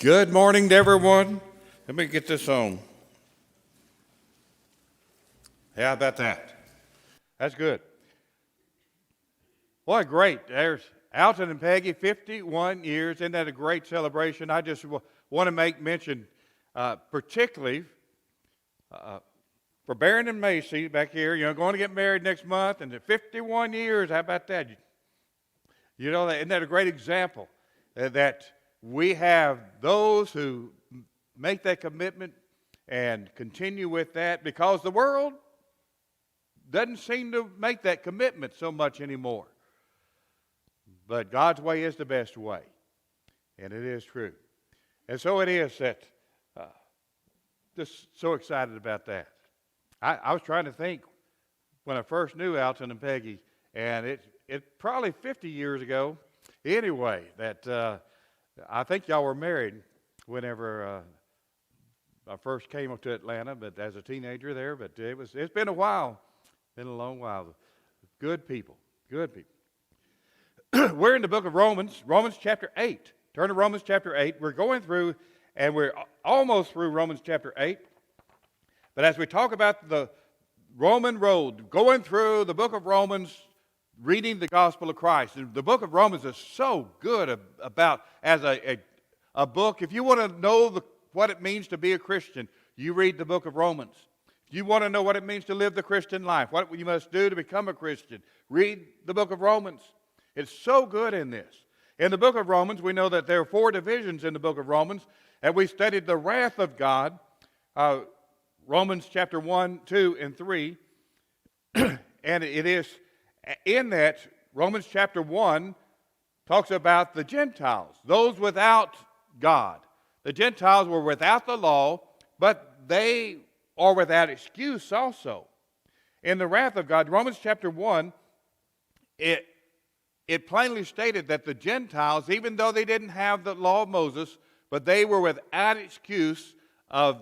Good morning to everyone. Let me get this on. How about that? That's good. Boy, great. There's Alton and Peggy, 51 years. Isn't that a great celebration? I just want to make mention, particularly for Barron and Macy back here, going to get married next month, and 51 years. How about that? Isn't that a great example that we have those who make that commitment and continue with that, because the world doesn't seem to make that commitment so much anymore. But God's way is the best way, and it is true. And so it is that just so excited about that. I was trying to think when I first knew Alton and Peggy, and it probably 50 years ago anyway, that I think y'all were married whenever I first came up to Atlanta, but as a teenager there. But it's been a while, been a long while. Good people, good people. We're in the book of Romans chapter 8. Turn to Romans chapter 8. We're going through, and we're almost through Romans chapter 8. But as we talk about the Roman road, going through the book of Romans, reading the gospel of Christ. And the book of Romans is so good about as a book. If you want to know what it means to be a Christian, you read the book of Romans. If you want to know what it means to live the Christian life, what you must do to become a Christian, read the book of Romans. It's so good in this. In the book of Romans, we know that there are 4 divisions in the book of Romans, and we studied the wrath of God, Romans chapter 1, 2, and 3, and it is in that Romans chapter 1 talks about the Gentiles, those without God. The Gentiles were without the law, but they are without excuse also. In the wrath of God, Romans chapter 1, it plainly stated that the Gentiles, even though they didn't have the law of Moses, but they were without excuse of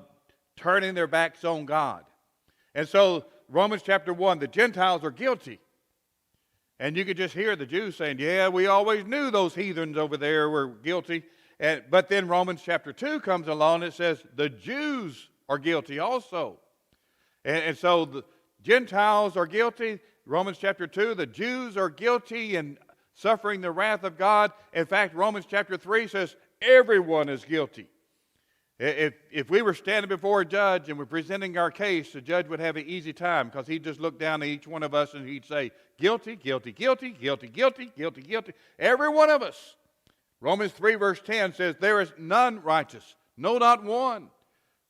turning their backs on God. And so Romans chapter 1, the Gentiles are guilty. And you could just hear the Jews saying, yeah, we always knew those heathens over there were guilty. But then Romans chapter 2 comes along and it says the Jews are guilty also. And so the Gentiles are guilty. Romans chapter 2, the Jews are guilty and suffering the wrath of God. In fact, Romans chapter 3 says everyone is guilty. If we were standing before a judge and we're presenting our case, the judge would have an easy time, because he'd just look down at each one of us and he'd say, guilty, guilty, guilty, guilty, guilty, guilty, guilty. Every one of us. Romans 3 verse 10 says, there is none righteous, no, not one.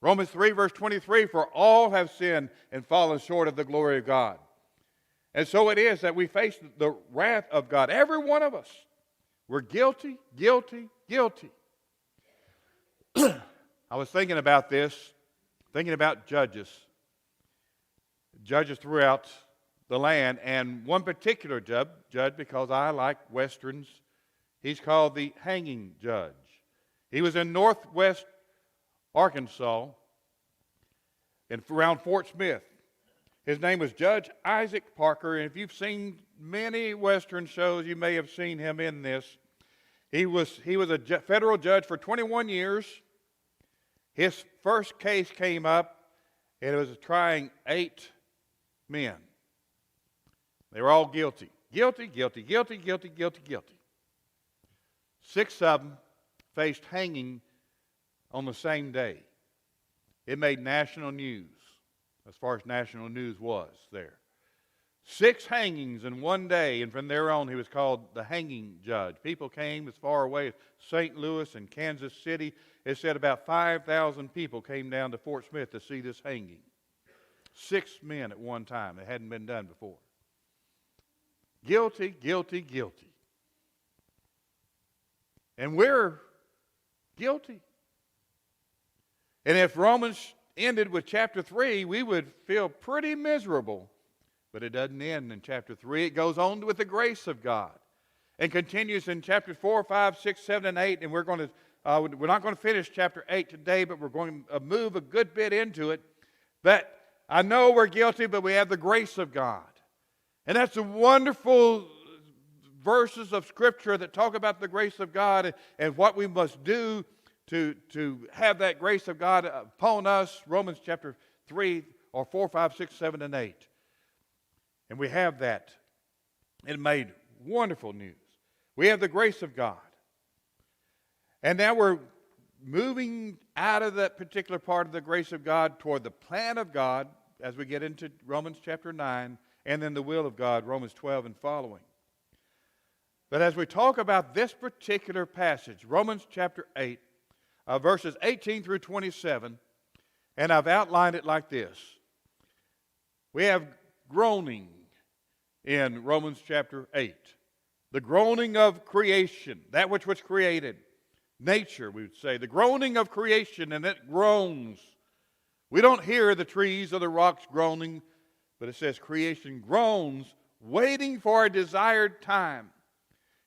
Romans 3 verse 23, for all have sinned and fallen short of the glory of God. And so it is that we face the wrath of God. Every one of us. We're guilty, guilty, guilty. I was thinking about this, thinking about judges throughout the land, and one particular judge, because I like Westerns, he's called the hanging judge. He was in northwest Arkansas, around Fort Smith. His name was Judge Isaac Parker, and if you've seen many Western shows, you may have seen him in this. He was a federal judge for 21 years. His first case came up, and it was trying 8 men. They were all guilty. Guilty, guilty, guilty, guilty, guilty, guilty. 6 of them faced hanging on the same day. It made national news, as far as national news was there. 6 hangings in one day, and from there on he was called the hanging judge. People came as far away as St. Louis and Kansas City. It said about 5,000 people came down to Fort Smith to see this hanging. 6 men at one time. It hadn't been done before. Guilty, guilty, guilty. And we're guilty. And if Romans ended with chapter 3, we would feel pretty miserable. But it doesn't end in chapter 3. It goes on with the grace of God and continues in chapters 4, 5, 6, 7, and 8. And we're not going to finish chapter 8 today, but we're going to move a good bit into it. But I know we're guilty, but we have the grace of God. And that's a wonderful verses of Scripture that talk about the grace of God and what we must do to have that grace of God upon us, Romans chapter 3 or 4, 5, 6, 7, and 8. And we have that. It made wonderful news. We have the grace of God. And now we're moving out of that particular part of the grace of God toward the plan of God as we get into Romans chapter 9, and then the will of God, Romans 12 and following. But as we talk about this particular passage, Romans chapter 8, verses 18 through 27, and I've outlined it like this. We have groaning in Romans chapter 8. The groaning of creation, that which was created. Nature, we would say. The groaning of creation, and it groans. We don't hear the trees or the rocks groaning, but it says creation groans, waiting for a desired time.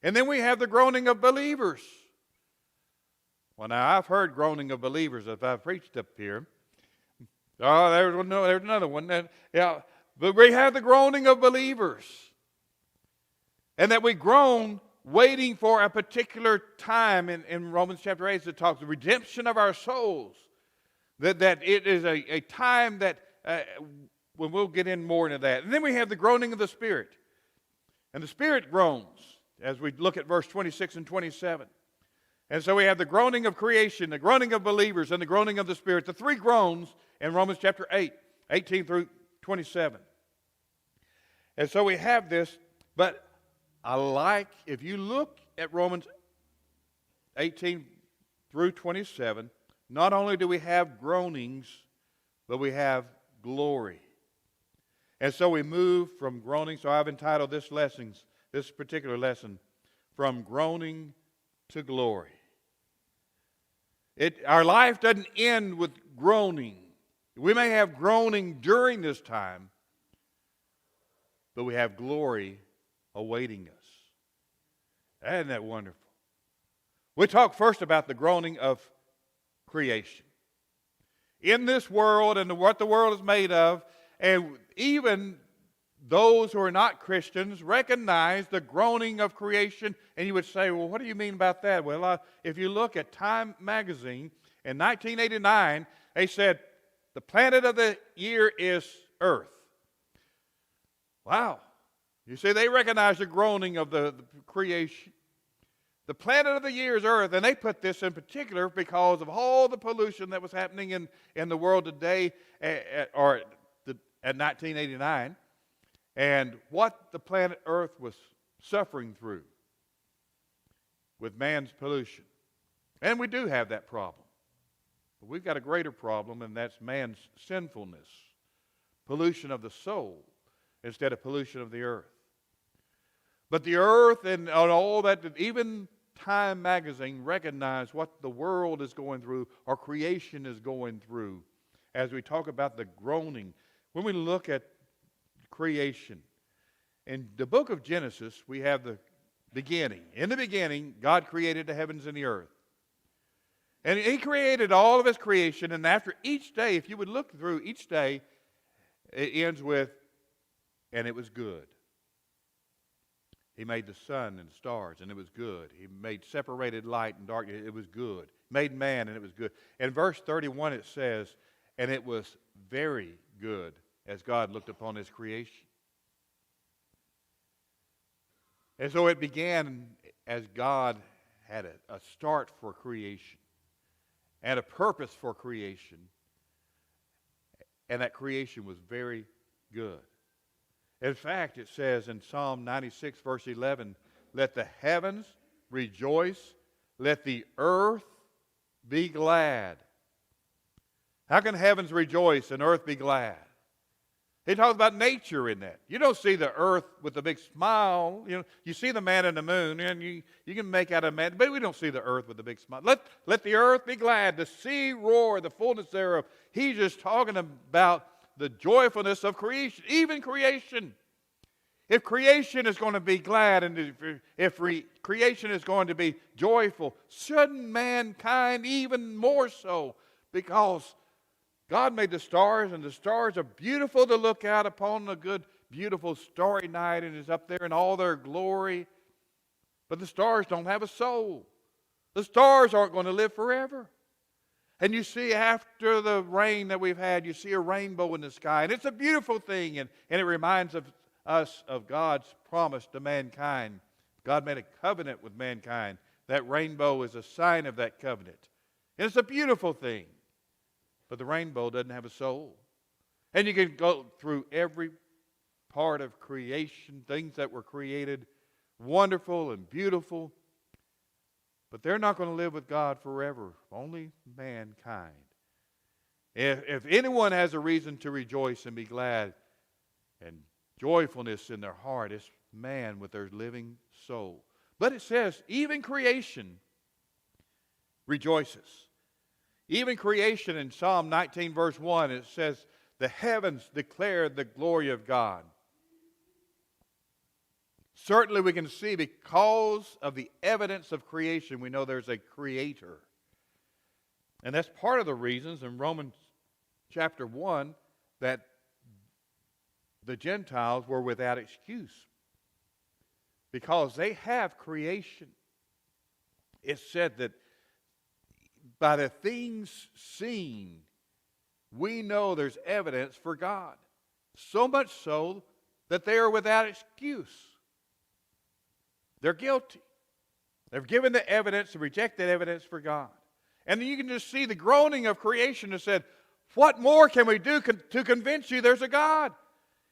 And then we have the groaning of believers. Well, now, I've heard groaning of believers if I've preached up here. Oh, there's another one. Yeah, but we have the groaning of believers. And that we groan waiting for a particular time in Romans chapter 8 that talks the redemption of our souls. That it is a time that, when we'll get in more into that. And then we have the groaning of the Spirit. And the Spirit groans as we look at verse 26 and 27. And so we have the groaning of creation, the groaning of believers, and the groaning of the Spirit. The three groans in Romans chapter 8, 18 through 27. And so we have this, but if you look at Romans 18 through 27, not only do we have groanings, but we have glory. And so we move from groaning. So I've entitled this particular lesson, From Groaning to Glory. Our life doesn't end with groaning. We may have groaning during this time, but we have glory awaiting us. Isn't that wonderful? We talk first about the groaning of creation. In this world and what the world is made of, and even those who are not Christians recognize the groaning of creation. And you would say, well, what do you mean about that? Well, if you look at Time magazine in 1989, they said the planet of the year is Earth. Wow. You see, they recognize the groaning of the creation. The planet of the year is Earth, and they put this in particular because of all the pollution that was happening in the world today, at 1989, and what the planet Earth was suffering through with man's pollution. And we do have that problem. But we've got a greater problem, and that's man's sinfulness, pollution of the soul instead of pollution of the earth. But the earth and all that, even Time magazine recognized what the world is going through, or creation is going through, as we talk about the groaning. When we look at creation, in the book of Genesis, we have the beginning. In the beginning, God created the heavens and the earth. And He created all of His creation, and after each day, if you would look through each day, it ends with, and it was good. He made the sun and stars, and it was good. He made separated light and darkness. It was good. Made man, and it was good. In verse 31, it says, and it was very good as God looked upon His creation. And so it began as God had a start for creation and a purpose for creation. And that creation was very good. In fact, it says in Psalm 96, verse 11, let the heavens rejoice, let the earth be glad. How can heavens rejoice and earth be glad? He talks about nature in that. You don't see the earth with a big smile. You see the man and the moon, and you can make out a man, but we don't see the earth with a big smile. Let the earth be glad, the sea roar, the fullness thereof. He's just talking about the joyfulness of creation, even creation. If creation is going to be glad, and if creation is going to be joyful, shouldn't mankind even more so? Because God made the stars, and the stars are beautiful to look out upon a good, beautiful starry night, and is up there in all their glory. But the stars don't have a soul. The stars aren't going to live forever. And you see after the rain that we've had, you see a rainbow in the sky. And it's a beautiful thing. And it reminds us of God's promise to mankind. God made a covenant with mankind. That rainbow is a sign of that covenant. And it's a beautiful thing. But the rainbow doesn't have a soul. And you can go through every part of creation, things that were created, wonderful and beautiful. But they're not going to live with God forever. Only mankind. If anyone has a reason to rejoice and be glad and joyfulness in their heart, it's man with their living soul. But it says, even creation rejoices. Even creation in Psalm 19 verse 1, it says, the heavens declare the glory of God. Certainly we can see because of the evidence of creation, we know there's a creator. And that's part of the reasons in Romans chapter 1 that the Gentiles were without excuse. Because they have creation. It said that by the things seen, we know there's evidence for God. So much so that they are without excuse. They're guilty. They've given the evidence and rejected evidence for God. And then you can just see the groaning of creation and said, what more can we do to convince you there's a God?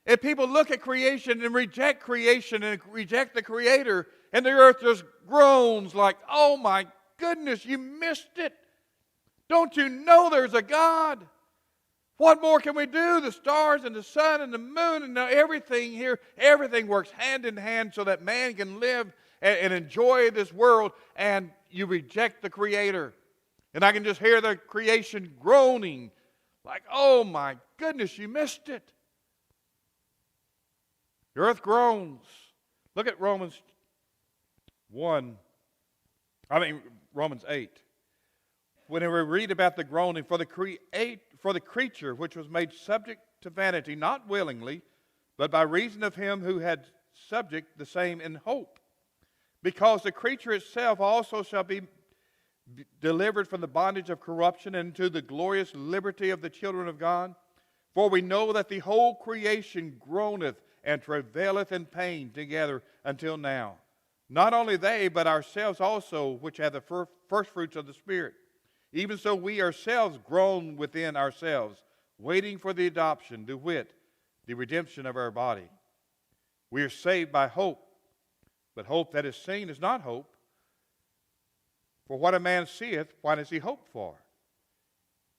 And people look at creation and reject the Creator, and the earth just groans like, oh my goodness, you missed it. Don't you know there's a God? What more can we do? The stars and the sun and the moon and everything here, everything works hand in hand so that man can live and enjoy this world, and you reject the Creator. And I can just hear the creation groaning like, oh my goodness, you missed it. The earth groans. Look at Romans 8. Whenever we read about the groaning, for the creature which was made subject to vanity, not willingly, but by reason of him who had subject the same in hope. Because the creature itself also shall be delivered from the bondage of corruption into the glorious liberty of the children of God. For we know that the whole creation groaneth and travaileth in pain together until now. Not only they, but ourselves also, which have the first fruits of the Spirit. Even so we ourselves groan within ourselves, waiting for the adoption, to wit, the redemption of our body. We are saved by hope, but hope that is seen is not hope. For what a man seeth, why does he hope for?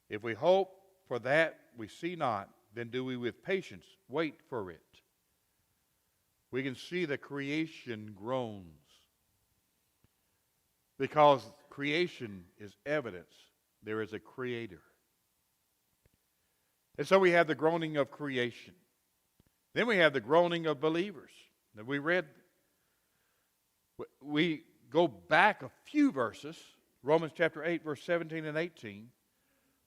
If we hope for that we see not, then do we with patience wait for it. We can see the creation groans because creation is evidence there is a Creator. And so we have the groaning of creation. Then we have the groaning of believers that we read. We go back a few verses, Romans chapter 8, verse 17 and 18.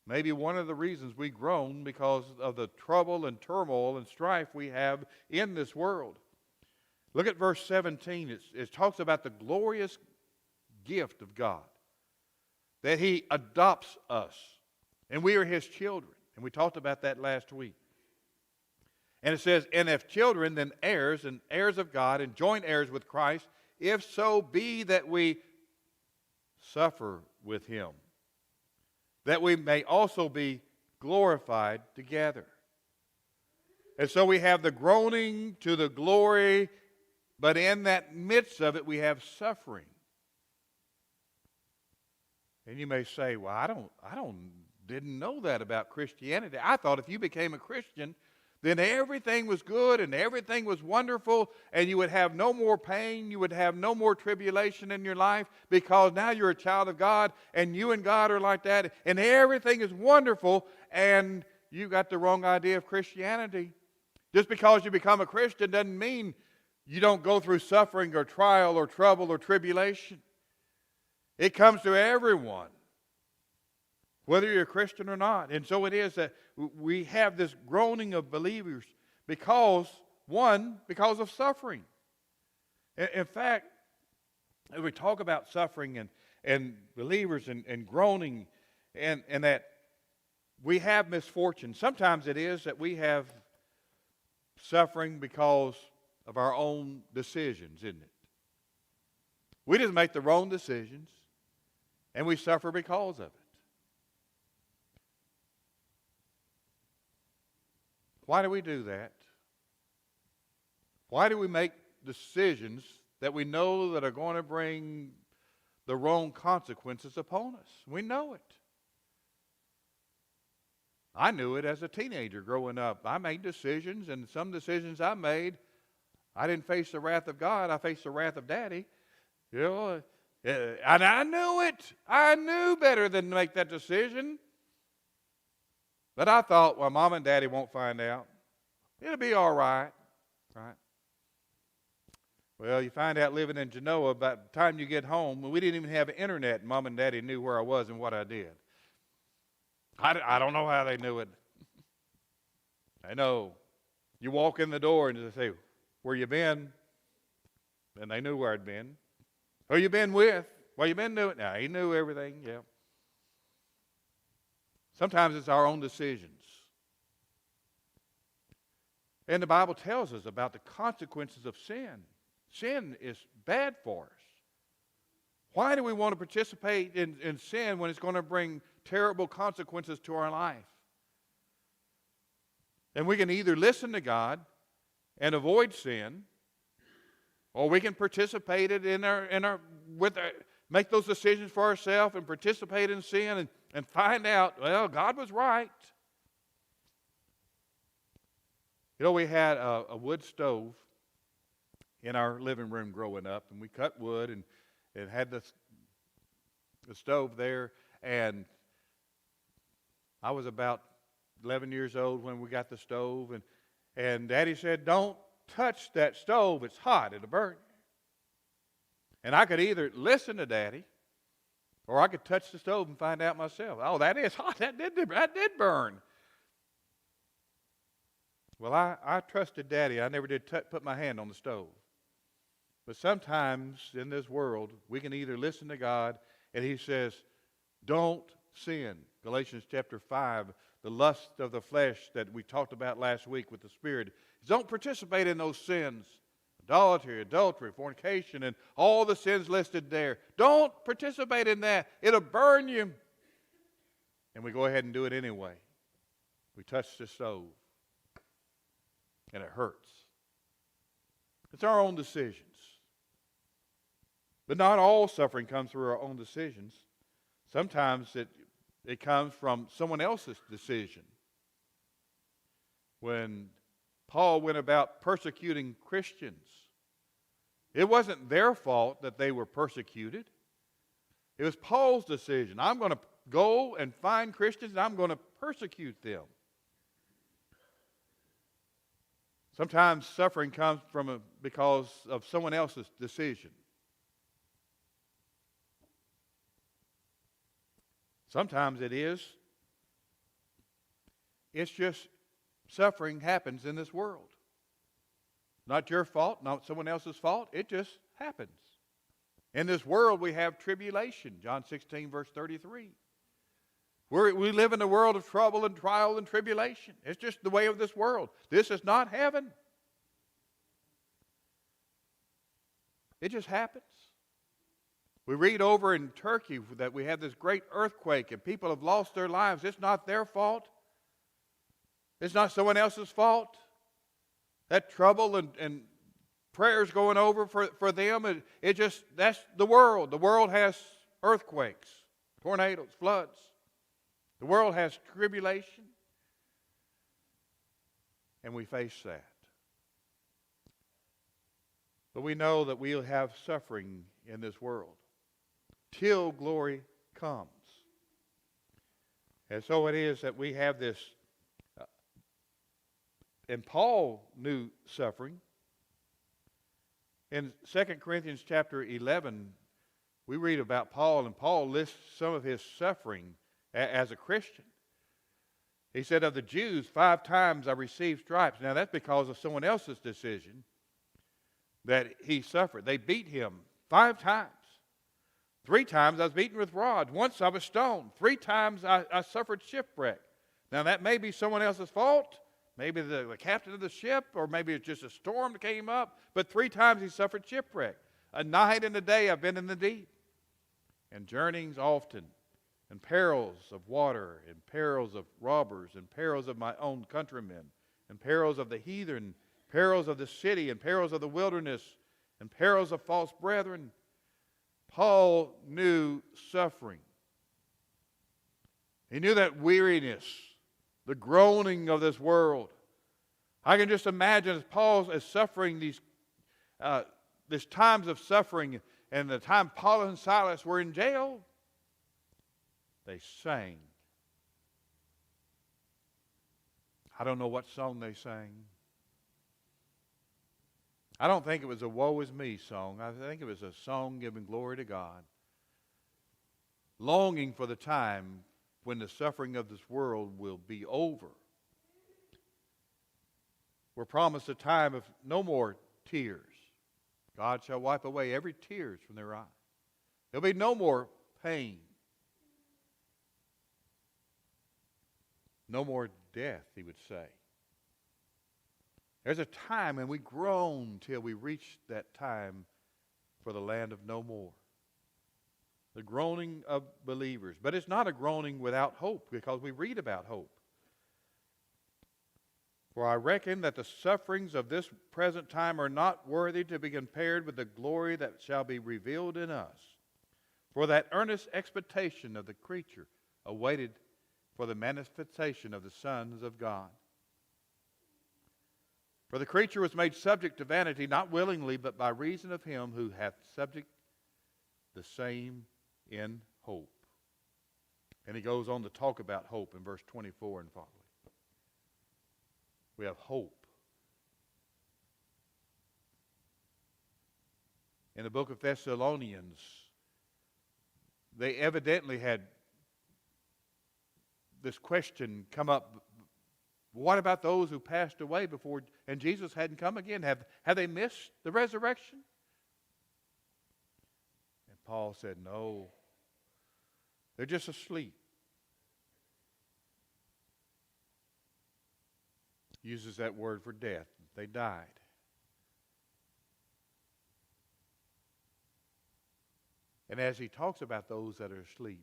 Maybe one of the reasons we groan because of the trouble and turmoil and strife we have in this world. Look at verse 17. It talks about the glorious gift of God, that He adopts us, and we are His children. And we talked about that last week. And it says, and if children, then heirs, and heirs of God, and joint heirs with Christ, if so be that we suffer with Him, that we may also be glorified together. And so we have the groaning to the glory, but in that midst of it we have suffering. And you may say, well, I didn't know that about Christianity. I thought if you became a Christian, then everything was good and everything was wonderful, and you would have no more pain, you would have no more tribulation in your life, because now you're a child of God and you and God are like that, and everything is wonderful, and you got the wrong idea of Christianity. Just because you become a Christian doesn't mean you don't go through suffering or trial or trouble or tribulation. It comes to everyone, whether you're a Christian or not. And so it is that we have this groaning of believers because of suffering. In fact, as we talk about suffering and believers and groaning, and that we have misfortune. Sometimes it is that we have suffering because of our own decisions, isn't it? We just make the wrong decisions, and we suffer because of it. Why do we do that? Why do we make decisions that we know that are going to bring the wrong consequences upon us? We know it. I knew it as a teenager growing up. I made decisions, and some decisions I made, I didn't face the wrath of God. I faced the wrath of Daddy. You know, and I knew it. I knew better than to make that decision. But I thought, well, Mom and Daddy won't find out. It'll be all right. Right? Well, you find out living in Genoa, by the time you get home, we didn't even have internet. Mom and Daddy knew where I was and what I did. I don't know how they knew it. I know. You walk in the door and they say, where you been? And they knew where I'd been. Who you been with? Well, you been doing? Now, he knew everything, yeah. Sometimes it's our own decisions. And the Bible tells us about the consequences of sin. Sin is bad for us. Why do we want to participate in sin when it's going to bring terrible consequences to our life? And we can either listen to God and avoid sin, or we can participate make those decisions for ourselves and participate in sin and find out, well, God was right. You know, we had a wood stove in our living room growing up, and we cut wood and had the stove there, and I was about 11 years old when we got the stove, and Daddy said, don't touch that stove, it's hot, it'll burn you. And I could either listen to Daddy, or I could touch the stove and find out myself. Oh, that is hot, that did burn. Well, I trusted Daddy. I never did put my hand on the stove. But sometimes in this world, we can either listen to God, and He says, don't sin. Galatians chapter 5, the lust of the flesh that we talked about last week with the Spirit. Don't participate in those sins. Idolatry, adultery, fornication, and all the sins listed there. Don't participate in that. It'll burn you. And we go ahead and do it anyway. We touch the stove. And it hurts. It's our own decisions. But not all suffering comes through our own decisions. Sometimes it comes from someone else's decision. When Paul went about persecuting Christians, it wasn't their fault that they were persecuted. It was Paul's decision. I'm going to go and find Christians and I'm going to persecute them. Sometimes suffering comes because of someone else's decision. Sometimes it's just suffering happens in this world. Not your fault, not someone else's fault. It just happens. In this world we have tribulation. John 16 verse 33. We live in a world of trouble and trial and tribulation. It's just the way of this world. This is not heaven. It just happens. We read over in Turkey that we had this great earthquake and people have lost their lives. It's not their fault. It's not someone else's fault. That trouble and prayers going over for them, that's the world. The world has earthquakes, tornadoes, floods. The world has tribulation, and we face that. But we know that we'll have suffering in this world till glory comes. And so it is that we have this, and Paul knew suffering. In 2 Corinthians chapter 11, we read about Paul, and Paul lists some of his suffering as a Christian. He said, of the Jews, 5 times I received stripes. Now that's because of someone else's decision that he suffered. They beat him 5 times. 3 times I was beaten with rods. Once I was stoned. 3 times I suffered shipwreck. Now that may be someone else's fault. Maybe the captain of the ship, or maybe it's just a storm that came up. But 3 times he suffered shipwreck. A night and a day I've been in the deep. And journeyings often. And perils of water. And perils of robbers. And perils of my own countrymen. And perils of the heathen. Perils of the city. And perils of the wilderness. And perils of false brethren. Paul knew suffering. He knew that weariness, the groaning of this world. I can just imagine as Paul is suffering these times of suffering, and the time Paul and Silas were in jail, they sang. I don't know what song they sang. I don't think it was a woe is me song. I think it was a song giving glory to God. Longing for the time when the suffering of this world will be over. We're promised a time of no more tears. God shall wipe away every tear from their eye. There'll be no more pain. No more death, he would say. There's a time, and we groan till we reach that time for the land of no more. The groaning of believers. But it's not a groaning without hope, because we read about hope. For I reckon that the sufferings of this present time are not worthy to be compared with the glory that shall be revealed in us. For that earnest expectation of the creature awaited for the manifestation of the sons of God. For the creature was made subject to vanity, not willingly, but by reason of him who hath subject the same in hope. And he goes on to talk about hope in verse 24 and following. We have hope. In the book of Thessalonians, they evidently had this question come up. What about those who passed away before, and Jesus hadn't come again? Have they missed the resurrection? And Paul said, no. They're just asleep. Uses that word for death. They died. And as he talks about those that are asleep,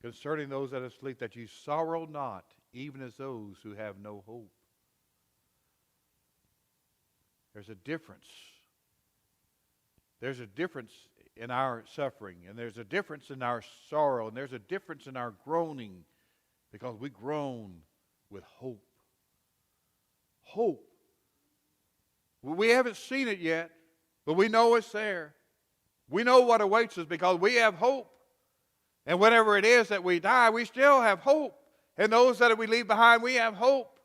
concerning those that are asleep, that you sorrow not, even as those who have no hope. There's a difference. There's a difference in our suffering, and there's a difference in our sorrow, and there's a difference in our groaning, because we groan with hope. Hope. We haven't seen it yet, but we know it's there. We know what awaits us because we have hope. And whenever it is that we die, we still have hope. And those that we leave behind, we have hope.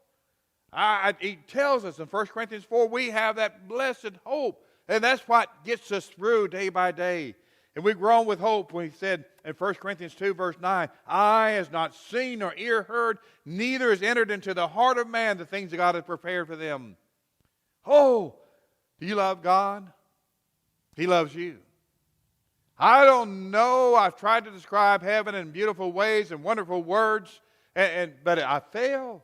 He tells us in 1 Corinthians 4, we have that blessed hope. And that's what gets us through day by day. And we groan with hope when he said in 1 Corinthians 2, verse 9, eye has not seen nor ear heard, neither has entered into the heart of man the things that God has prepared for them. Oh, do you love God? He loves you. I don't know. I've tried to describe heaven in beautiful ways and wonderful words, but I fail.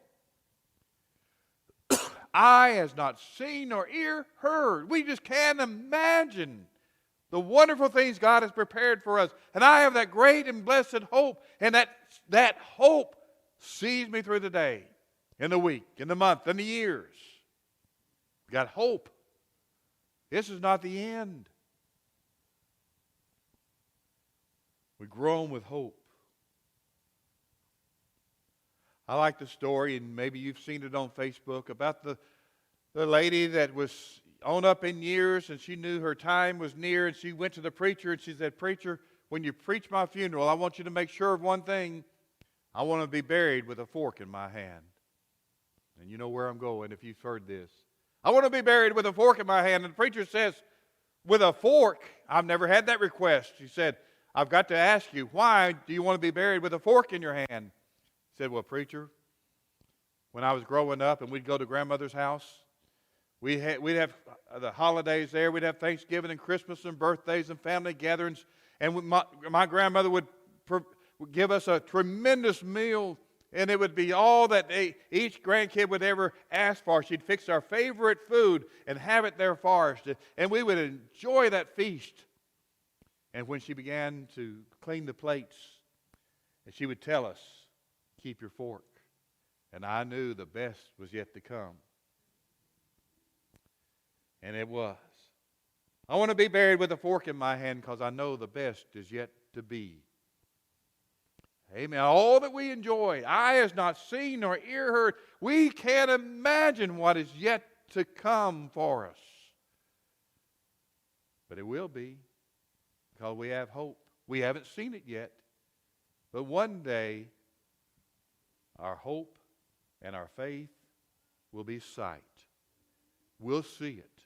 Eye has not seen nor ear heard. We just can't imagine the wonderful things God has prepared for us. And I have that great and blessed hope. And that hope sees me through the day, in the week, in the month, in the years. We've got hope. This is not the end. We groan with hope. I like the story, and maybe you've seen it on Facebook, about the lady that was on up in years, and she knew her time was near, and she went to the preacher, and she said, preacher, when you preach my funeral, I want you to make sure of one thing. I want to be buried with a fork in my hand. And you know where I'm going if you've heard this. I want to be buried with a fork in my hand. And the preacher says, with a fork? I've never had that request. She said, I've got to ask you, why do you want to be buried with a fork in your hand? He said, well, preacher, when I was growing up and we'd go to grandmother's house, we'd have the holidays there. We'd have Thanksgiving and Christmas and birthdays and family gatherings. And my grandmother would give us a tremendous meal, and it would be all that each grandkid would ever ask for. She'd fix our favorite food and have it there for us, and we would enjoy that feast. And when she began to clean the plates, and she would tell us, keep your fork. And I knew the best was yet to come. And it was. I want to be buried with a fork in my hand because I know the best is yet to be. Amen. All that we enjoy, eye has not seen nor ear heard. We can't imagine what is yet to come for us. But it will be, because we have hope. We haven't seen it yet. But one day, our hope and our faith will be sight. We'll see it.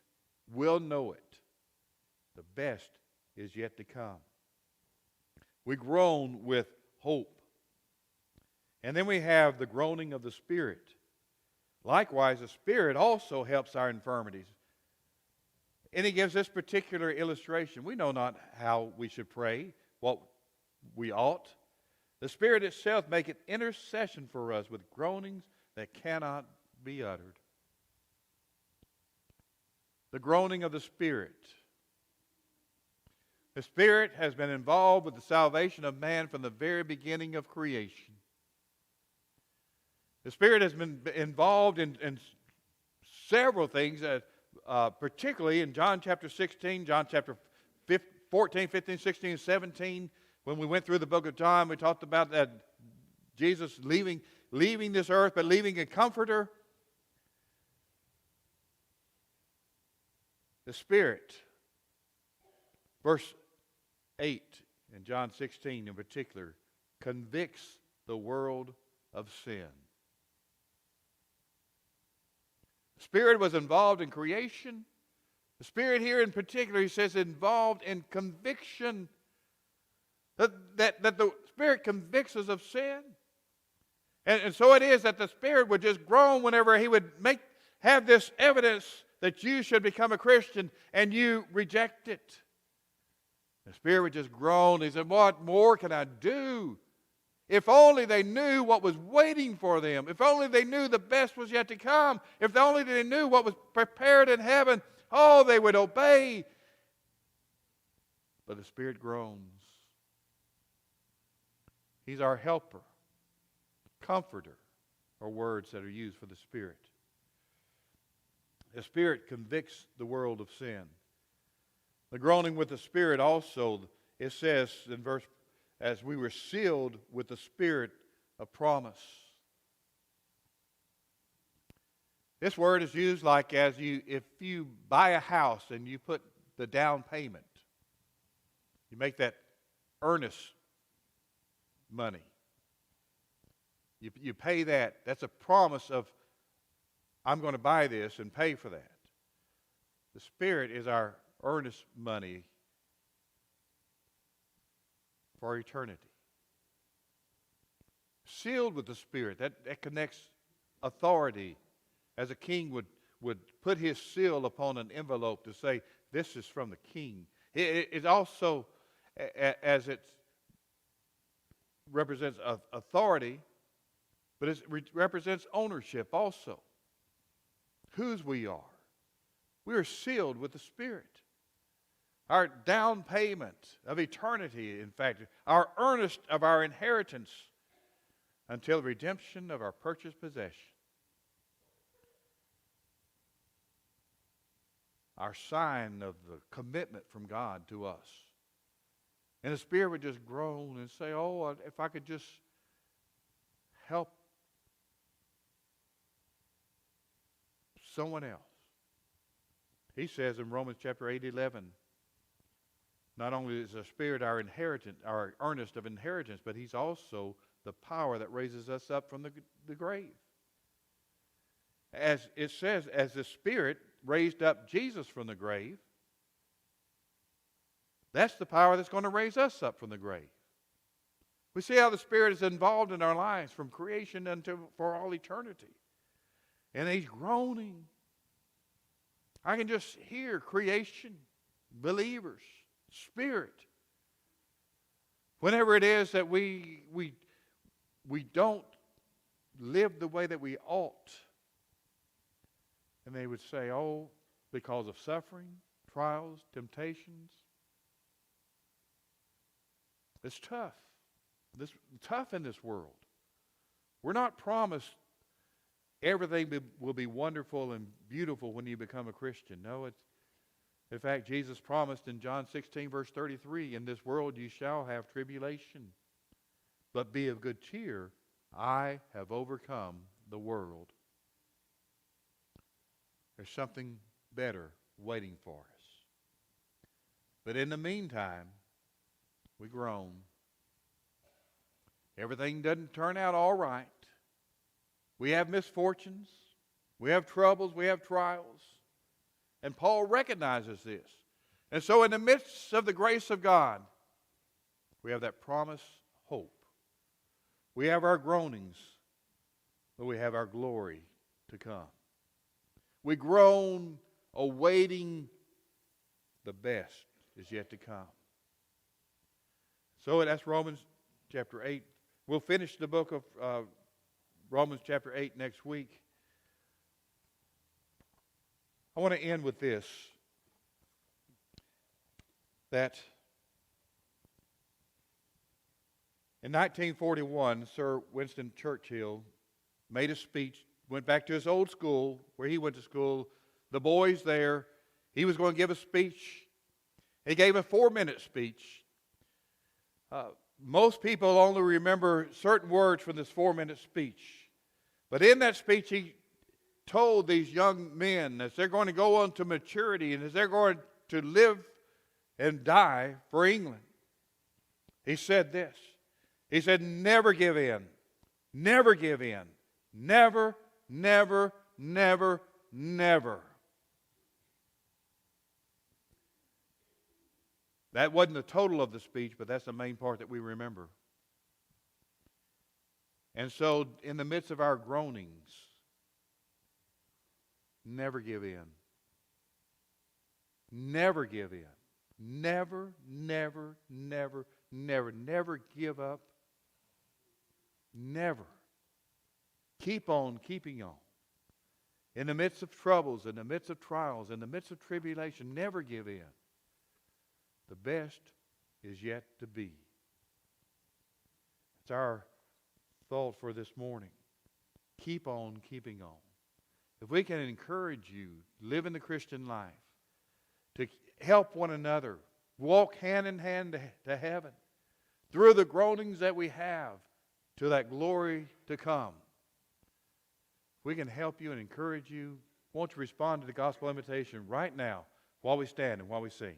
We'll know it. The best is yet to come. We groan with hope. And then we have the groaning of the Spirit. Likewise, the Spirit also helps our infirmities. And he gives this particular illustration. We know not how we should pray, what we ought. The Spirit itself maketh intercession for us with groanings that cannot be uttered. The groaning of the Spirit. The Spirit has been involved with the salvation of man from the very beginning of creation. The Spirit has been involved in several things, particularly in John chapter 16, John chapter 14, 15, 16, 17. When we went through the book of John, we talked about that Jesus leaving this earth, but leaving a comforter. The Spirit, verse 8 in John 16 in particular, convicts the world of sin. The Spirit was involved in creation. The Spirit here in particular, he says, involved in conviction. That the Spirit convicts us of sin. And so it is that the Spirit would just groan whenever he would have this evidence that you should become a Christian and you reject it. The Spirit would just groan. He said, what more can I do? If only they knew what was waiting for them. If only they knew the best was yet to come. If only they knew what was prepared in heaven. Oh, they would obey. But the Spirit groans. He's our helper, comforter, are words that are used for the Spirit. The Spirit convicts the world of sin. The groaning with the Spirit also, it says in verse, as we were sealed with the Spirit of promise. This word is used like if you buy a house and you put the down payment. You make that earnest money. You pay that. That's a promise of, I'm going to buy this and pay for that. The Spirit is our earnest money for eternity. Sealed with the Spirit. That connects authority. As a king would put his seal upon an envelope to say, this is from the king. It also, as it represents authority, but it represents ownership also. Whose we are. We are sealed with the Spirit. Our down payment of eternity, in fact, our earnest of our inheritance until the redemption of our purchased possession. Our sign of the commitment from God to us. And the Spirit would just groan and say, oh, if I could just help someone else. He says in Romans chapter 8:11, not only is the Spirit our inheritance, our earnest of inheritance, but He's also the power that raises us up from the grave. As it says, as the Spirit raised up Jesus from the grave, that's the power that's going to raise us up from the grave. We see how the Spirit is involved in our lives from creation until for all eternity. And He's groaning. I can just hear creation, believers, Spirit, Whenever it is that we don't live the way that we ought, and they would say, oh, because of suffering, trials, temptations. It's tough. Tough in this world. We're not promised everything will be wonderful and beautiful when you become a Christian. No, in fact, Jesus promised in John 16, verse 33, in this world you shall have tribulation, but be of good cheer. I have overcome the world. There's something better waiting for us. But in the meantime, we groan. Everything doesn't turn out all right. We have misfortunes. We have troubles. We have trials. And Paul recognizes this. And so in the midst of the grace of God, we have that promised hope. We have our groanings, but we have our glory to come. We groan awaiting the best is yet to come. So that's Romans chapter 8. We'll finish the book of Romans chapter 8 next week. I want to end with this, that in 1941, Sir Winston Churchill made a speech, went back to his old school where he went to school, the boys there. He was going to give a speech. He gave a 4-minute speech. Most people only remember certain words from this 4-minute speech. But in that speech, he told these young men as they're going to go on to maturity and as they're going to live and die for England, he said this. He said, never give in. Never give in. Never, never, never, never. That wasn't the total of the speech, but that's the main part that we remember. And so, in the midst of our groanings, never give in. Never give in. Never, never, never, never, never give up. Never. Keep on keeping on. In the midst of troubles, in the midst of trials, in the midst of tribulation, never give in. The best is yet to be. It's our thought for this morning. Keep on keeping on. If we can encourage you, live in the Christian life, to help one another, walk hand in hand to heaven, through the groanings that we have, to that glory to come. We can help you and encourage you. Won't you respond to the gospel invitation right now while we stand and while we sing?